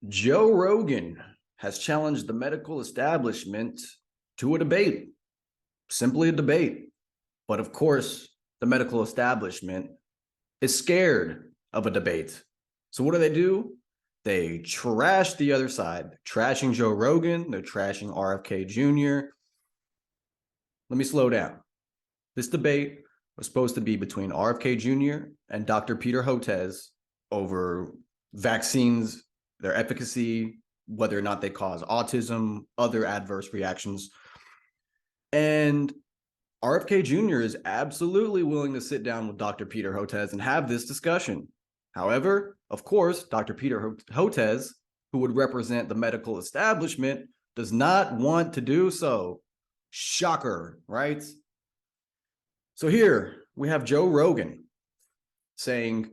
Joe Rogan has challenged the medical establishment to a debate, simply a debate. But of course, the medical establishment is scared of a debate. So what do? They trash the other side, trashing Joe Rogan, they're trashing RFK Jr. Let me slow down. This debate was supposed to be between RFK Jr. and Dr. Peter Hotez over vaccines, their efficacy, whether or not they cause autism, other adverse reactions. And RFK Jr. is absolutely willing to sit down with Dr. Peter Hotez and have this discussion. However, of course, Dr. Peter Hotez, who would represent the medical establishment, does not want to do so. Shocker, right? So here we have Joe Rogan saying,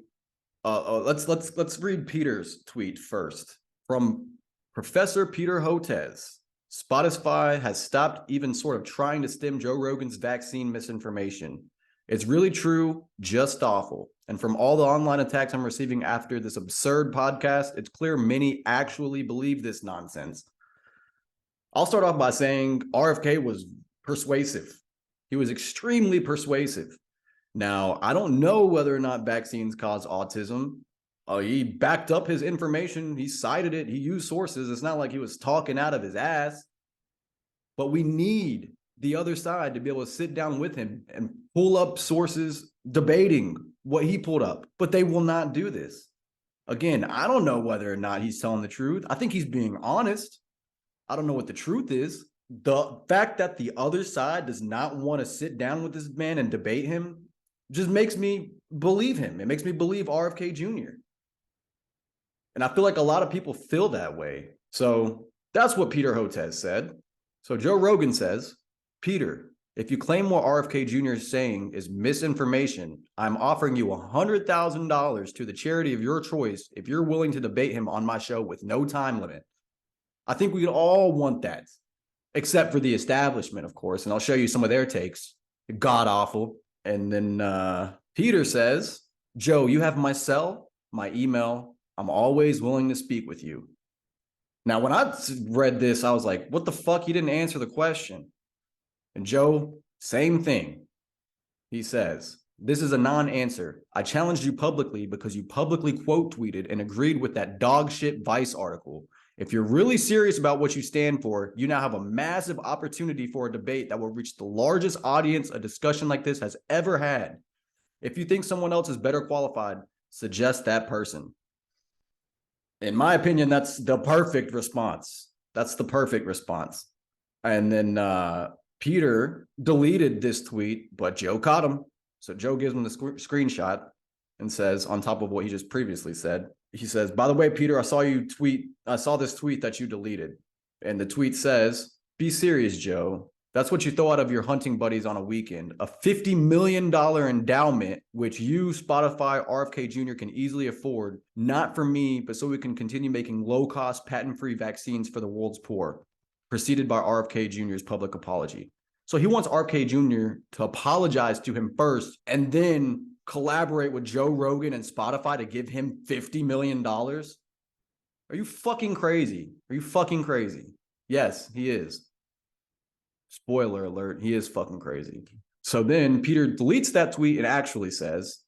let's read Peter's tweet first. From Professor Peter Hotez, Spotify has stopped even sort of trying to stem Joe Rogan's vaccine misinformation. It's really true, just awful. And from all the online attacks I'm receiving after this absurd podcast, it's clear many actually believe this nonsense. I'll start off by saying RFK was persuasive. He was extremely persuasive. Now, I don't know whether or not vaccines cause autism. He backed up his information. He cited it. He used sources. It's not like he was talking out of his ass. But we need the other side to be able to sit down with him and pull up sources debating what he pulled up. But they will not do this. Again, I don't know whether or not he's telling the truth. I think he's being honest. I don't know what the truth is. The fact that the other side does not want to sit down with this man and debate him just makes me believe him. It makes me believe RFK Jr. And I feel like a lot of people feel that way. So that's what Peter Hotez said. So Joe Rogan says, Peter, if you claim what RFK Jr. is saying is misinformation, I'm offering you $100,000 to the charity of your choice if you're willing to debate him on my show with no time limit. I think we all want that, except for the establishment, of course. And I'll show you some of their takes. God awful. And then Peter says, Joe, you have my cell, my email. I'm always willing to speak with you. Now, when I read this, I was like, what the fuck? You didn't answer the question. And Joe, same thing. He says, this is a non-answer. I challenged you publicly because you publicly quote tweeted and agreed with that dog shit Vice article. If you're really serious about what you stand for, you now have a massive opportunity for a debate that will reach the largest audience a discussion like this has ever had. If you think someone else is better qualified, suggest that person. In my opinion, that's the perfect response. That's the perfect response. And then Peter deleted this tweet, but Joe caught him. So Joe gives him the screenshot and says, on top of what he just previously said, he says, by the way, Peter, I saw this tweet that you deleted. And the tweet says, be serious, Joe. That's what you throw out of your hunting buddies on a weekend. A $50 million endowment, which you, Spotify, RFK Jr. can easily afford. Not for me, but so we can continue making low-cost, patent-free vaccines for the world's poor. Preceded by RFK Jr.'s public apology. So he wants RFK Jr. to apologize to him first and then collaborate with Joe Rogan and Spotify to give him $50 million? Are you fucking crazy? Are you fucking crazy? Yes, he is. Spoiler alert, he is fucking crazy. So then Peter deletes that tweet and actually says,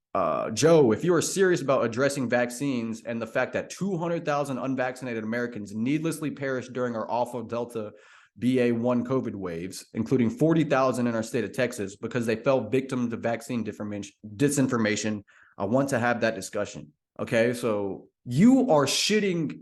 Joe, if you are serious about addressing vaccines and the fact that 200,000 unvaccinated Americans needlessly perished during our awful Delta BA1 COVID waves, including 40,000 in our state of Texas, because they fell victim to vaccine disinformation, I want to have that discussion. Okay, so you are shitting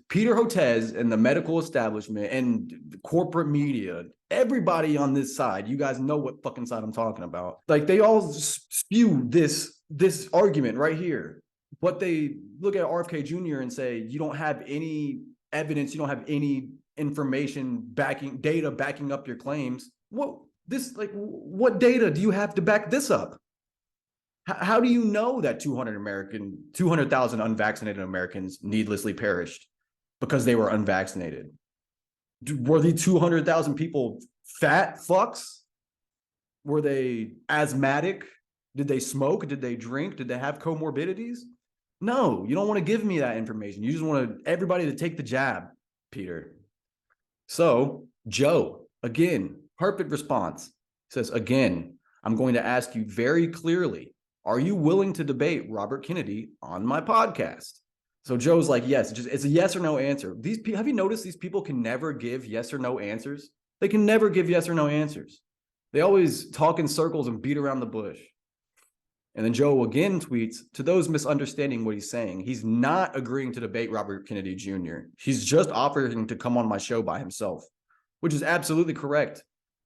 Peter Hotez and the medical establishment and the corporate media, everybody on this side. You guys know what fucking side I'm talking about. Like, they all spew this argument right here, but they look at RFK Jr. and say, you don't have any evidence, you don't have any information data backing up your claims. What data do you have to back this up? How do you know that 200,000 unvaccinated Americans needlessly perished because they were unvaccinated? Were the 200,000 people fat fucks? Were they asthmatic? Did they smoke? Did they drink? Did they have comorbidities? No, you don't want to give me that information. You just want everybody to take the jab, Peter. So Joe, again, perfect response, says, again, I'm going to ask you very clearly, are you willing to debate Robert Kennedy on my podcast? So Joe's like, yes, it's a yes or no answer. Have you noticed these people can never give yes or no answers? They can never give yes or no answers. They always talk in circles and beat around the bush. And then Joe again tweets, to those misunderstanding what he's saying, he's not agreeing to debate Robert Kennedy Jr. He's just offering to come on my show by himself, which is absolutely correct.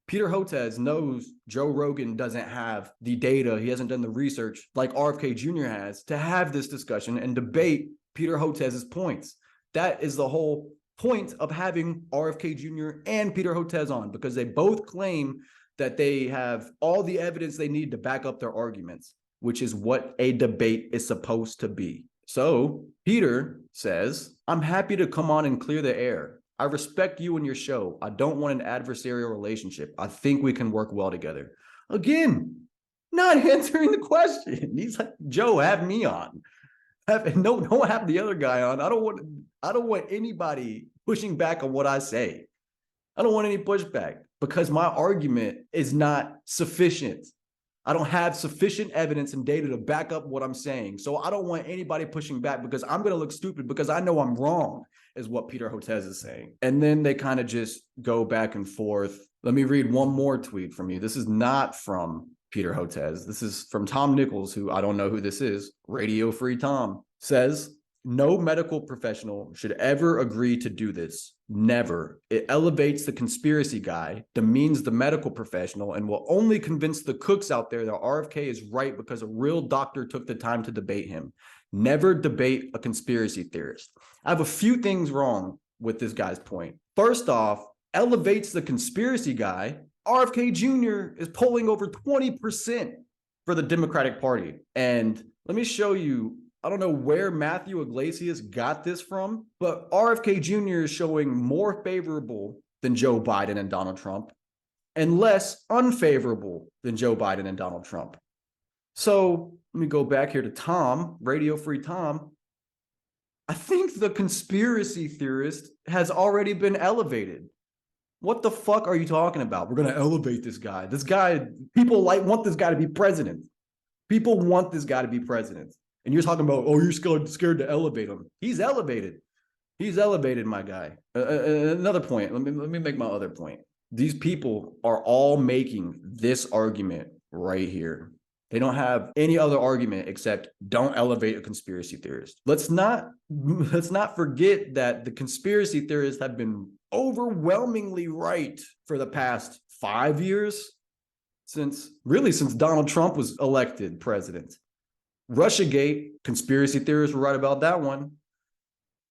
Peter Hotez knows Joe Rogan doesn't have the data. He hasn't done the research like RFK Jr. has to have this discussion and debate Peter Hotez's points. That is the whole point of having RFK Jr. and Peter Hotez on, because they both claim that they have all the evidence they need to back up their arguments, which is what a debate is supposed to be. So Peter says, I'm happy to come on and clear the air. I respect you and your show. I don't want an adversarial relationship. I think we can work well together. Again, not answering the question. He's like, Joe, have me on. Don't have the other guy on. I don't want anybody pushing back on what I say. I don't want any pushback because my argument is not sufficient. I don't have sufficient evidence and data to back up what I'm saying. So I don't want anybody pushing back because I'm going to look stupid because I know I'm wrong, is what Peter Hotez is saying. And then they kind of just go back and forth. Let me read one more tweet from you. This is not from Peter Hotez. This is from Tom Nichols, who I don't know who this is. Radio Free Tom says, no medical professional should ever agree to do this. Never. It elevates the conspiracy guy, demeans the medical professional, and will only convince the cooks out there that RFK is right because a real doctor took the time to debate him. Never debate a conspiracy theorist. I have a few things wrong with this guy's point. First off, elevates the conspiracy guy. RFK Jr. is polling over 20% for the Democratic Party. And let me show you, I don't know where Matthew Iglesias got this from, but RFK Jr. is showing more favorable than Joe Biden and Donald Trump and less unfavorable than Joe Biden and Donald Trump. So let me go back here to Tom, Radio Free Tom. I think the conspiracy theorist has already been elevated. What the fuck are you talking about? We're going to elevate this guy. This guy, people want this guy to be president. People want this guy to be president. And you're talking about, oh, you're scared to elevate him. He's elevated. He's elevated, my guy. Another point. Let me make my other point. These people are all making this argument right here. They don't have any other argument except don't elevate a conspiracy theorist. Let's not forget that the conspiracy theorists have been overwhelmingly right for the past 5 years, since Donald Trump was elected president. Russiagate, conspiracy theorists were right about that one.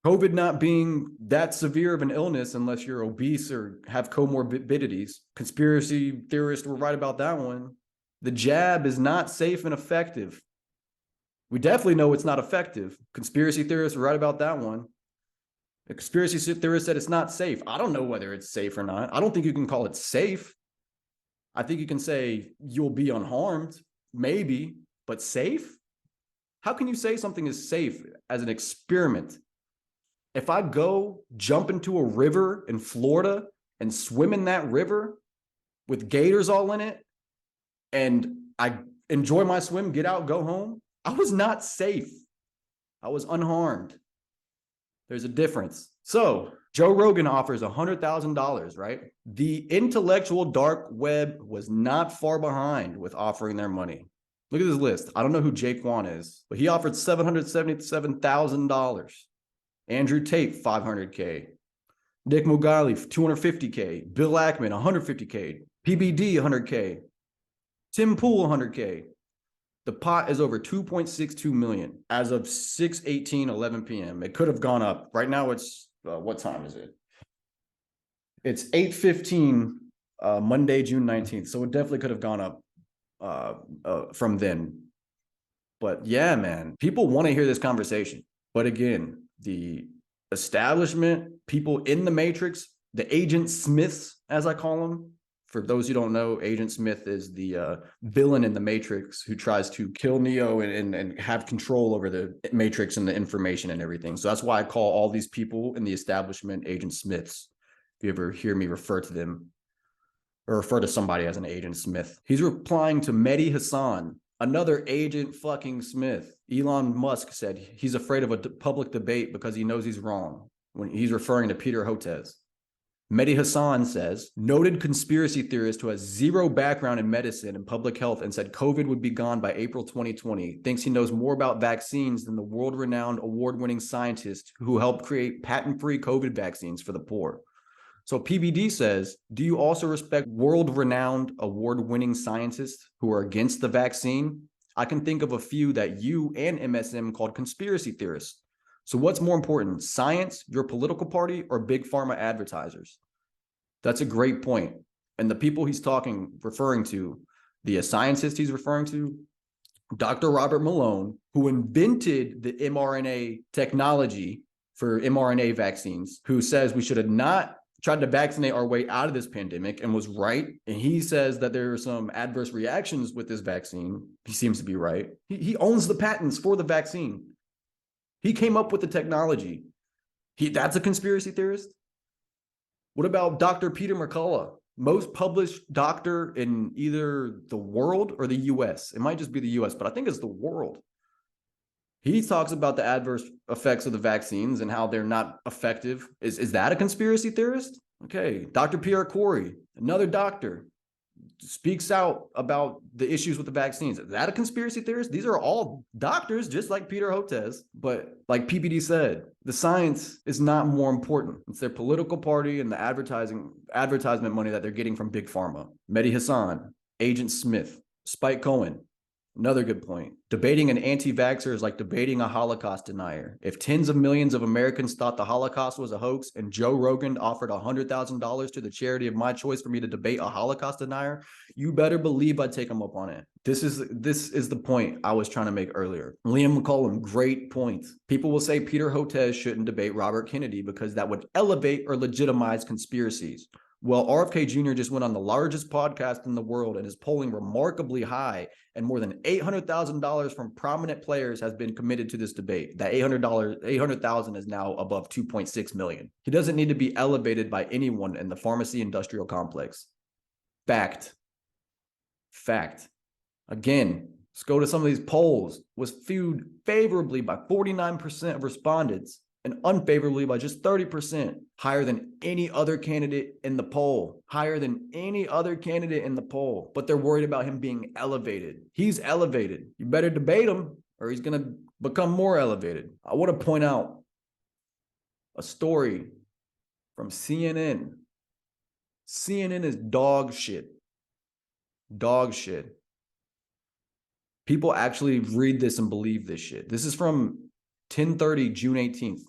COVID not being that severe of an illness unless you're obese or have comorbidities. Conspiracy theorists were right about that one. The jab is not safe and effective. We definitely know it's not effective. Conspiracy theorists were right about that one. The conspiracy theorist said it's not safe. I don't know whether it's safe or not. I don't think you can call it safe. I think you can say you'll be unharmed, maybe, but safe? How can you say something is safe as an experiment? If I go jump into a river in Florida and swim in that river with gators all in it, and I enjoy my swim, get out, go home, I was not safe. I was unharmed. There's a difference. So Joe Rogan offers $100,000, right? The intellectual dark web was not far behind with offering their money. Look at this list. I don't know who Jake Wan is, but he offered $777,000. Andrew Tate, $500K. Nick Mugali, $250K. Bill Ackman, $150K. PBD, $100K. Tim Pool, $100K. The pot is over 2.62 million as of 11 p.m. It could have gone up. Right now it's, what time is it? It's 8:15, Monday, June 19th. So it definitely could have gone up from then. But yeah, man, people want to hear this conversation. But again, the establishment, people in the matrix, the agent Smiths, as I call them, For those who don't know, Agent Smith is the villain in the Matrix who tries to kill Neo and have control over the Matrix and the information and everything. So that's why I call all these people in the establishment Agent Smiths. If you ever hear me refer to them or refer to somebody as an Agent Smith. He's replying to Mehdi Hassan, another Agent fucking Smith. Elon Musk said he's afraid of a public debate because he knows he's wrong when he's referring to Peter Hotez. Mehdi Hassan says, noted conspiracy theorist who has zero background in medicine and public health and said COVID would be gone by April 2020, thinks he knows more about vaccines than the world-renowned award-winning scientist who helped create patent-free COVID vaccines for the poor. So PBD says, do you also respect world-renowned award-winning scientists who are against the vaccine? I can think of a few that you and MSM called conspiracy theorists. So what's more important, science, your political party, or big pharma advertisers? That's a great point. And the people he's referring to, the scientist he's referring to, Dr. Robert Malone, who invented the mRNA technology for mRNA vaccines, who says we should have not tried to vaccinate our way out of this pandemic and was right. And he says that there are some adverse reactions with this vaccine. He seems to be right. He owns the patents for the vaccine. He came up with the technology. That's a conspiracy theorist? What about Dr. Peter McCullough, most published doctor in either the world or the US? It might just be the US, but I think it's the world. He talks about the adverse effects of the vaccines and how they're not effective. Is that a conspiracy theorist? Okay. Dr. Pierre Corey, another doctor, speaks out about the issues with the vaccines. Is that a conspiracy theorist? These are all doctors, just like Peter Hotez. But like PPD said, the science is not more important. It's their political party and the advertisement money that they're getting from Big Pharma. Mehdi Hassan, Agent Smith, Spike Cohen. Another good point. Debating an anti-vaxxer is like debating a Holocaust denier. If tens of millions of Americans thought the Holocaust was a hoax and Joe Rogan offered $100,000 to the charity of my choice for me to debate a Holocaust denier, you better believe I'd take him up on it. This is the point I was trying to make earlier. Liam McCollum, great point. People will say Peter Hotez shouldn't debate Robert Kennedy because that would elevate or legitimize conspiracies. Well, RFK Jr. just went on the largest podcast in the world and is polling remarkably high, and more than $800,000 from prominent players has been committed to this debate. That $800,000 is now above 2.6 million. He doesn't need to be elevated by anyone in the pharmacy industrial complex. Fact. Again, let's go to some of these polls. Was viewed favorably by 49% of respondents and unfavorably by just 30%, higher than any other candidate in the poll, But they're worried about him being elevated. He's elevated. You better debate him or he's going to become more elevated. I want to point out a story from CNN. CNN is dog shit. People actually read this and believe this shit. This is from 10:30, June 18th.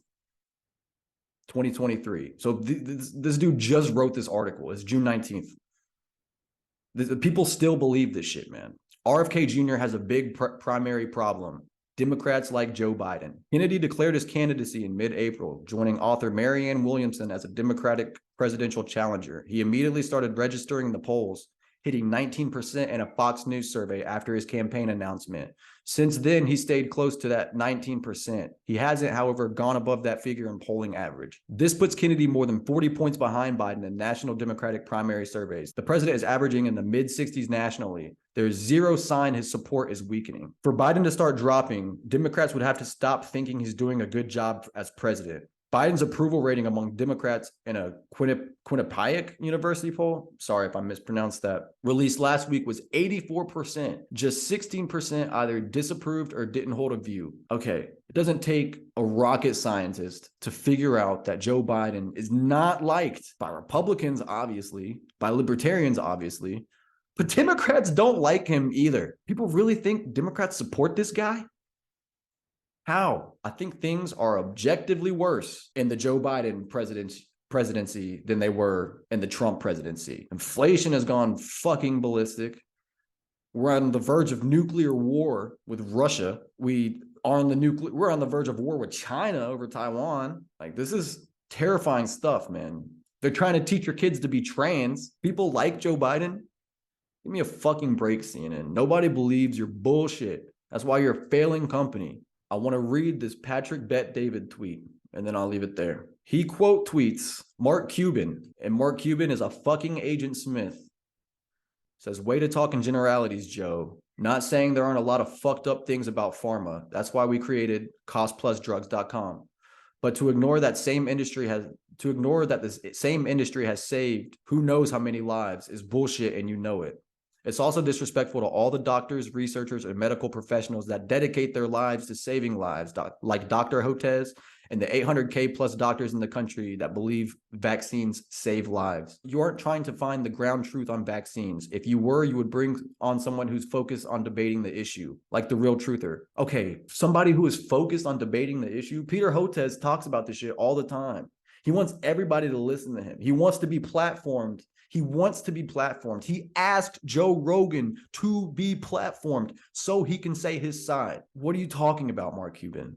2023. So this dude just wrote this article. It's June 19th. People still believe this shit, man. RFK Jr. has a big primary problem. Democrats like Joe Biden. Kennedy declared his candidacy in mid-April, joining author Marianne Williamson as a Democratic presidential challenger. He immediately started registering the polls, hitting 19% in a Fox News survey after his campaign announcement. Since then, he stayed close to that 19%. He hasn't, however, gone above that figure in polling average. This puts Kennedy more than 40 points behind Biden in national Democratic primary surveys. The president is averaging in the mid-60s nationally. There's zero sign his support is weakening. For Biden to start dropping, Democrats would have to stop thinking he's doing a good job as president. Biden's approval rating among Democrats in a Quinnipiac University poll, sorry if I mispronounced that, released last week was 84%. Just 16% either disapproved or didn't hold a view. Okay, it doesn't take a rocket scientist to figure out that Joe Biden is not liked by Republicans, obviously, by libertarians, obviously, but Democrats don't like him either. People really think Democrats support this guy? How? I think things are objectively worse in the Joe Biden presidency than they were in the Trump presidency. Inflation has gone fucking ballistic. We're on the verge of nuclear war with Russia. We're on the verge of war with China over Taiwan. Like, this is terrifying stuff, man. They're trying to teach your kids to be trans. People like Joe Biden. Give me a fucking break, CNN. Nobody believes your bullshit. That's why you're a failing company. I want to read this Patrick Bet David tweet, and then I'll leave it there. He quote tweets Mark Cuban, and Mark Cuban is a fucking Agent Smith. Says, way to talk in generalities, Joe. Not saying there aren't a lot of fucked up things about pharma. That's why we created costplusdrugs.com. But to ignore that same industry has this same industry has saved who knows how many lives is bullshit, and you know it. It's also disrespectful to all the doctors, researchers, and medical professionals that dedicate their lives to saving lives, like Dr. Hotez and the 800K plus doctors in the country that believe vaccines save lives. You aren't trying to find the ground truth on vaccines. If you were, you would bring on someone who's focused on debating the issue, like the real truther. Okay, somebody who is focused on debating the issue. Peter Hotez talks about this shit all the time. He wants everybody to listen to him. He wants to be platformed. He asked Joe Rogan to be platformed so he can say his side. What are you talking about, Mark Cuban?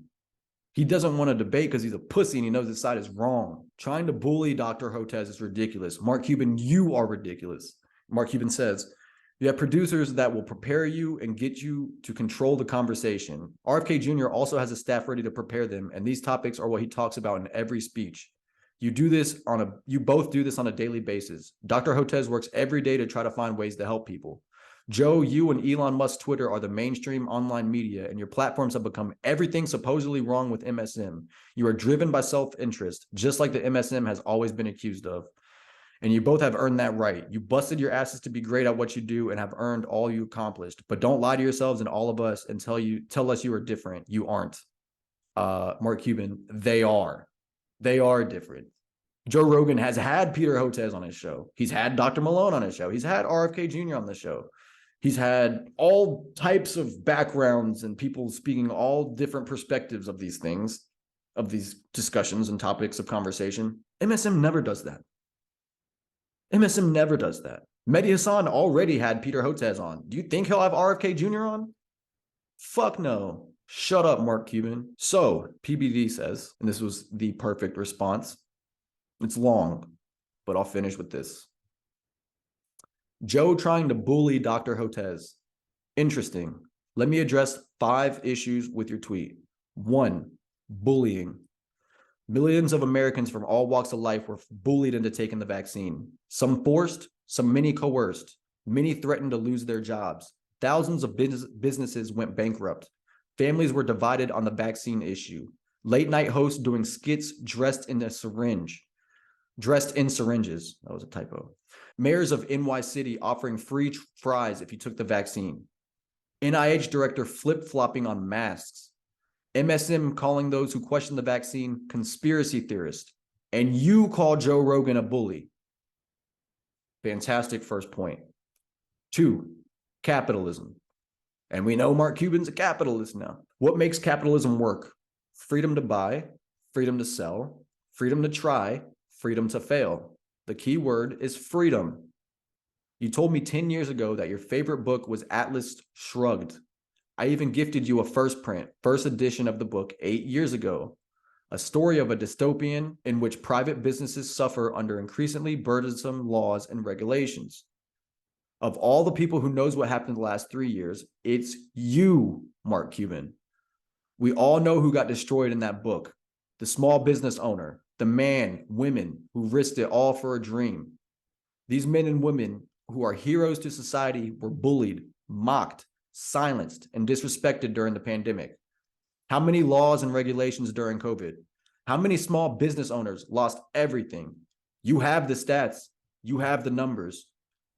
He doesn't want to debate because he's a pussy and he knows his side is wrong. Trying to bully Dr. Hotez is ridiculous. Mark Cuban, you are ridiculous. Mark Cuban says, you have producers that will prepare you and get you to control the conversation. RFK Jr. also has a staff ready to prepare them, and these topics are what he talks about in every speech. You both do this on a daily basis. Dr. Hotez works every day to try to find ways to help people. Joe, you and Elon Musk's Twitter are the mainstream online media, and your platforms have become everything supposedly wrong with MSM. You are driven by self-interest, just like the MSM has always been accused of. And you both have earned that right. You busted your asses to be great at what you do and have earned all you accomplished. But don't lie to yourselves and all of us and tell us you are different. You aren't. Mark Cuban, they are. They are different. Joe Rogan has had Peter Hotez on his show. He's had Dr. Malone on his show. He's had RFK Jr. on the show. He's had all types of backgrounds and people speaking all different perspectives of these things, of these discussions and topics of conversation. MSM never does that. MSM never does that. Mehdi Hassan already had Peter Hotez on. Do you think he'll have RFK Jr. on? Fuck no. Shut up, Mark Cuban. So, PBD says, and this was the perfect response. It's long, but I'll finish with this. Joe trying to bully Dr. Hotez. Interesting. Let me address 5 issues with your tweet. 1, bullying. Millions of Americans from all walks of life were bullied into taking the vaccine. Some forced, some many coerced. Many threatened to lose their jobs. Thousands of businesses went bankrupt. Families were divided on the vaccine issue. Late night hosts doing skits dressed in syringes. That was a typo. Mayors of NY City offering free fries if you took the vaccine. NIH director flip-flopping on masks. MSM calling those who question the vaccine conspiracy theorists. And you call Joe Rogan a bully. Fantastic first point. 2, capitalism. And we know Mark Cuban's a capitalist now. What makes capitalism work? Freedom to buy, freedom to sell, freedom to try, freedom to fail. The key word is freedom. You told me 10 years ago that your favorite book was Atlas Shrugged. I even gifted you a first edition of the book 8 years ago. A story of a dystopian in which private businesses suffer under increasingly burdensome laws and regulations. Of all the people who knows what happened in the last 3 years, it's you, Mark Cuban. We all know who got destroyed in that book. The small business owner, the man, women who risked it all for a dream. These men and women who are heroes to society were bullied, mocked, silenced, and disrespected during the pandemic. How many laws and regulations during COVID? How many small business owners lost everything? You have the stats. You have the numbers.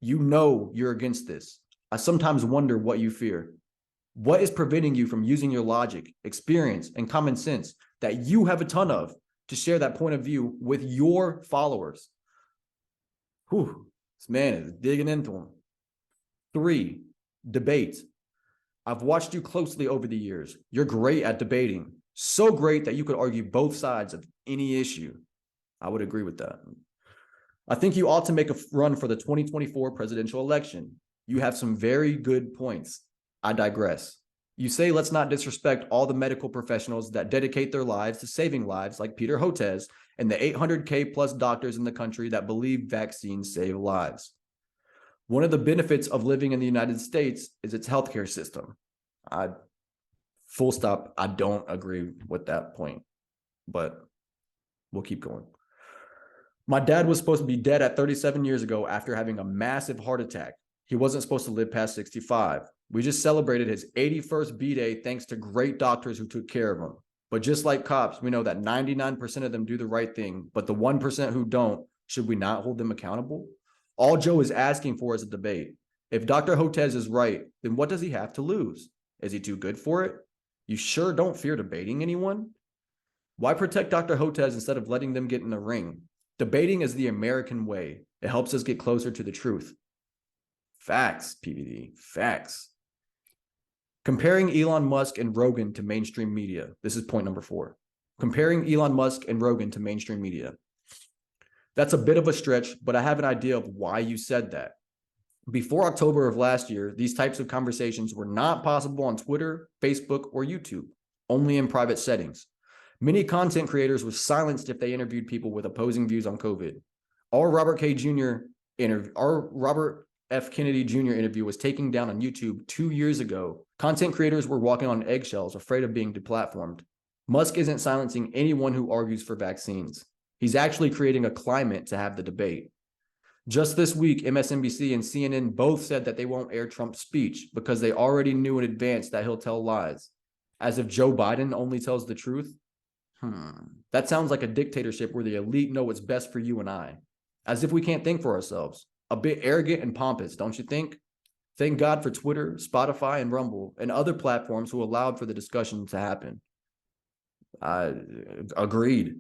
You know you're against this. I sometimes wonder what you fear. What is preventing you from using your logic, experience, and common sense that you have a ton of to share that point of view with your followers? Whew, this man is digging into them. 3, debate. I've watched you closely over the years. You're great at debating. So great that you could argue both sides of any issue. I would agree with that. I think you ought to make a run for the 2024 presidential election. You have some very good points. I digress. You say, let's not disrespect all the medical professionals that dedicate their lives to saving lives, like Peter Hotez and the 800K plus doctors in the country that believe vaccines save lives. One of the benefits of living in the United States is its healthcare system. Full stop. I don't agree with that point, but we'll keep going. My dad was supposed to be dead at 37 years ago after having a massive heart attack. He wasn't supposed to live past 65. We just celebrated his 81st B-Day thanks to great doctors who took care of him. But just like cops, we know that 99% of them do the right thing, but the 1% who don't, should we not hold them accountable? All Joe is asking for is a debate. If Dr. Hotez is right, then what does he have to lose? Is he too good for it? You sure don't fear debating anyone? Why protect Dr. Hotez instead of letting them get in the ring? Debating is the American way. It helps us get closer to the truth. Facts, PVD, facts. Comparing Elon Musk and Rogan to mainstream media. This is point number 4. Comparing Elon Musk and Rogan to mainstream media. That's a bit of a stretch, but I have an idea of why you said that. Before October of last year, these types of conversations were not possible on Twitter, Facebook, or YouTube, only in private settings. Many content creators were silenced if they interviewed people with opposing views on COVID. Our Robert F. Kennedy Jr. interview was taken down on YouTube 2 years ago. Content creators were walking on eggshells, afraid of being deplatformed. Musk isn't silencing anyone who argues for vaccines. He's actually creating a climate to have the debate. Just this week, MSNBC and CNN both said that they won't air Trump's speech because they already knew in advance that he'll tell lies. As if Joe Biden only tells the truth. That sounds like a dictatorship where the elite know what's best for you and I. As if we can't think for ourselves. A bit arrogant and pompous, don't you think? Thank God for Twitter, Spotify, and Rumble, and other platforms who allowed for the discussion to happen. Agreed.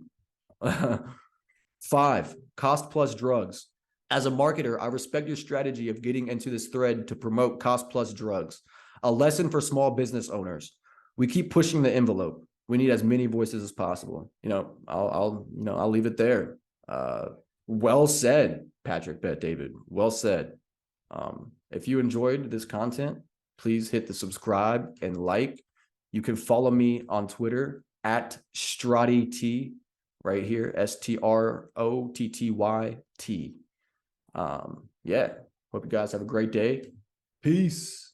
5, cost plus drugs. As a marketer, I respect your strategy of getting into this thread to promote cost plus drugs. A lesson for small business owners. We keep pushing the envelope. We need as many voices as possible. I'll leave it there. Well said, Patrick Bet David. Well said. If you enjoyed this content, please hit the subscribe and like. You can follow me on Twitter at StrottyT, right here, STROTTYT. Hope you guys have a great day. Peace.